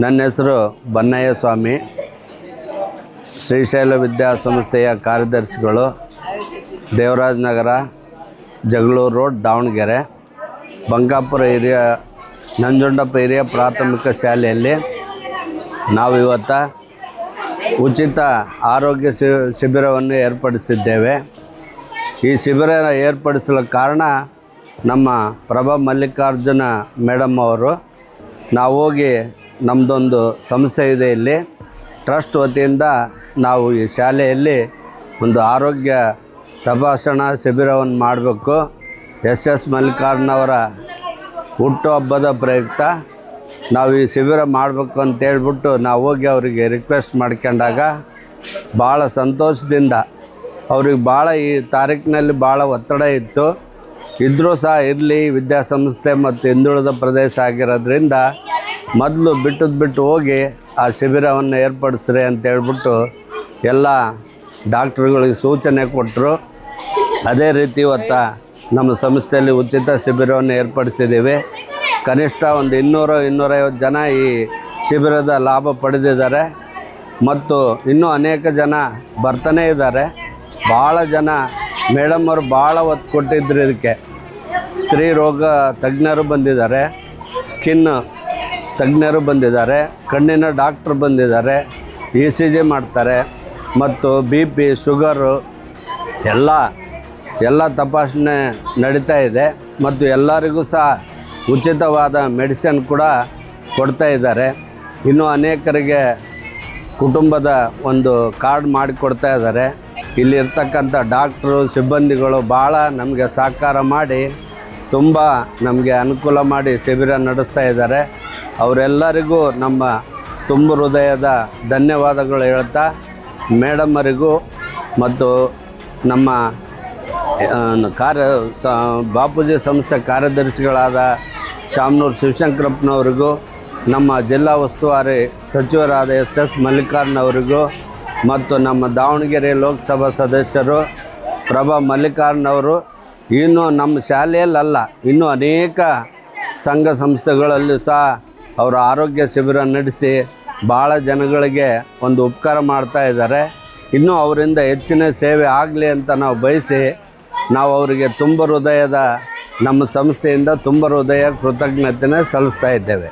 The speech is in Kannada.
ನನ್ನ ಹೆಸರು ಬನ್ನಯ್ಯ ಸ್ವಾಮಿ, ಶ್ರೀಶೈಲ ವಿದ್ಯಾಸಂಸ್ಥೆಯ ಕಾರ್ಯದರ್ಶಿಗಳು, ದೇವರಾಜನಗರ, ಜಗಳೂರು ರೋಡ್, ದಾವಣಗೆರೆ. ಬಂಕಾಪುರ ಹಿರಿಯ ನಂಜುಂಡಪ್ಪ ಹಿರಿಯ ಪ್ರಾಥಮಿಕ ಶಾಲೆಯಲ್ಲಿ ನಾವು ಇವತ್ತು ಉಚಿತ ಆರೋಗ್ಯ ಶಿಬಿರವನ್ನು ಏರ್ಪಡಿಸಿದ್ದೇವೆ. ಈ ಶಿಬಿರ ಏರ್ಪಡಿಸಲು ಕಾರಣ ನಮ್ಮ ಪ್ರಭಾ ಮಲ್ಲಿಕಾರ್ಜುನ ಮೇಡಮ್ ಅವರು. ನಾವು ಹೋಗಿ ನಮ್ಮದೊಂದು ಸಂಸ್ಥೆ ಇದೆ, ಇಲ್ಲಿ ಟ್ರಸ್ಟ್ ವತಿಯಿಂದ ನಾವು ಈ ಶಾಲೆಯಲ್ಲಿ ಒಂದು ಆರೋಗ್ಯ ತಪಾಸಣಾ ಶಿಬಿರವನ್ನು ಮಾಡಬೇಕು. ಎಸ್ ಮಲ್ಲಿಕಾರ್ಜುನವರ ಹುಟ್ಟುಹಬ್ಬದ ಪ್ರಯುಕ್ತ ನಾವು ಈ ಶಿಬಿರ ಮಾಡಬೇಕು ಅಂತೇಳ್ಬಿಟ್ಟು ನಾವು ಹೋಗಿ ಅವರಿಗೆ ರಿಕ್ವೆಸ್ಟ್ ಮಾಡ್ಕೊಂಡಾಗ ಭಾಳ ಸಂತೋಷದಿಂದ ಅವ್ರಿಗೆ ಭಾಳ ಈ ತಾರೀಕಿನಲ್ಲಿ ಭಾಳ ಒತ್ತಡ ಇದ್ದರೂ ಸಹ ಇರಲಿ, ವಿದ್ಯಾಸಂಸ್ಥೆ ಮತ್ತು ಹಿಂದುಳಿದ ಪ್ರದೇಶ ಆಗಿರೋದ್ರಿಂದ ಮೊದಲು ಬಿಟ್ಟು ಹೋಗಿ ಆ ಶಿಬಿರವನ್ನು ಏರ್ಪಡಿಸ್ರಿ ಅಂತೇಳ್ಬಿಟ್ಟು ಎಲ್ಲ ಡಾಕ್ಟ್ರುಗಳಿಗೆ ಸೂಚನೆ ಕೊಟ್ಟರು. ಅದೇ ರೀತಿ ಇವತ್ತು ನಮ್ಮ ಸಂಸ್ಥೆಯಲ್ಲಿ ಉಚಿತ ಶಿಬಿರವನ್ನು ಏರ್ಪಡಿಸಿದ್ದೀವಿ. ಕನಿಷ್ಠ ಒಂದು 200-250 ಜನ ಈ ಶಿಬಿರದ ಲಾಭ ಪಡೆದಿದ್ದಾರೆ ಮತ್ತು ಇನ್ನೂ ಅನೇಕ ಜನ ಬರ್ತಾನೇ ಇದ್ದಾರೆ. ಭಾಳ ಜನ ಮೇಡಮ್ ಅವರು ಭಾಳ ಒತ್ತು ಕೊಟ್ಟಿದ್ರು ಇದಕ್ಕೆ. ಸ್ತ್ರೀ ರೋಗ ತಜ್ಞರು ಬಂದಿದ್ದಾರೆ, ಸ್ಕಿನ್ ತಜ್ಞರು ಬಂದಿದ್ದಾರೆ, ಕಣ್ಣಿನ ಡಾಕ್ಟ್ರು ಬಂದಿದ್ದಾರೆ, ECG ಮಾಡ್ತಾರೆ ಮತ್ತು BP, ಶುಗರು ಎಲ್ಲ ತಪಾಸಣೆ ನಡೀತಾ ಇದೆ ಮತ್ತು ಎಲ್ಲರಿಗೂ ಸಹ ಉಚಿತವಾದ ಮೆಡಿಸಿನ್ ಕೂಡ ಕೊಡ್ತಾ ಇದ್ದಾರೆ. ಇನ್ನೂ ಅನೇಕರಿಗೆ ಕುಟುಂಬದ ಒಂದು ಕಾರ್ಡ್ ಮಾಡಿಕೊಡ್ತಾ ಇದ್ದಾರೆ. ಇಲ್ಲಿರ್ತಕ್ಕಂಥ ಡಾಕ್ಟ್ರು ಸಿಬ್ಬಂದಿಗಳು ಭಾಳ ನಮಗೆ ಸಹಕಾರ ಮಾಡಿ ತುಂಬ ನಮಗೆ ಅನುಕೂಲ ಮಾಡಿ ಶಿಬಿರ ನಡೆಸ್ತಾ ಇದ್ದಾರೆ. ಅವರೆಲ್ಲರಿಗೂ ನಮ್ಮ ತುಂಬ ಹೃದಯದ ಧನ್ಯವಾದಗಳು ಹೇಳ್ತಾ, ಮೇಡಮ್ಮರಿಗೂ ಮತ್ತು ನಮ್ಮ ಬಾಪೂಜಿ ಸಂಸ್ಥೆ ಕಾರ್ಯದರ್ಶಿಗಳಾದ ಶಾಮನೂರು ಶಿವಶಂಕರಪ್ಪನವರಿಗೂ, ನಮ್ಮ ಜಿಲ್ಲಾ ಉಸ್ತುವಾರಿ ಸಚಿವರಾದ SS ಮಲ್ಲಿಕಾರ್ಜುನವರಿಗೂ ಮತ್ತು ನಮ್ಮ ದಾವಣಗೆರೆ ಲೋಕಸಭಾ ಸದಸ್ಯರು ಪ್ರಭಾ ಮಲ್ಲಿಕಾರ್ಜುನವರು, ಇನ್ನು ನಮ್ಮ ಶಾಲೆಯಲ್ಲ ಇನ್ನೂ ಅನೇಕ ಸಂಘ ಸಂಸ್ಥೆಗಳಲ್ಲೂ ಸಹ ಅವರ ಆರೋಗ್ಯ ಶಿಬಿರ ನಡೆಸಿ ಭಾಳ ಜನಗಳಿಗೆ ಒಂದು ಉಪಕಾರ ಮಾಡ್ತಾ ಇದ್ದಾರೆ. ಇನ್ನೂ ಅವರಿಂದ ಹೆಚ್ಚಿನ ಸೇವೆ ಆಗಲಿ ಅಂತ ನಾವು ಬಯಸಿ ನಾವು ಅವರಿಗೆ ತುಂಬ ಹೃದಯದ ನಮ್ಮ ಸಂಸ್ಥೆಯಿಂದ ತುಂಬ ಹೃದಯ ಕೃತಜ್ಞತೆಯನ್ನು ಸಲ್ಲಿಸ್ತಾ ಇದ್ದೇವೆ.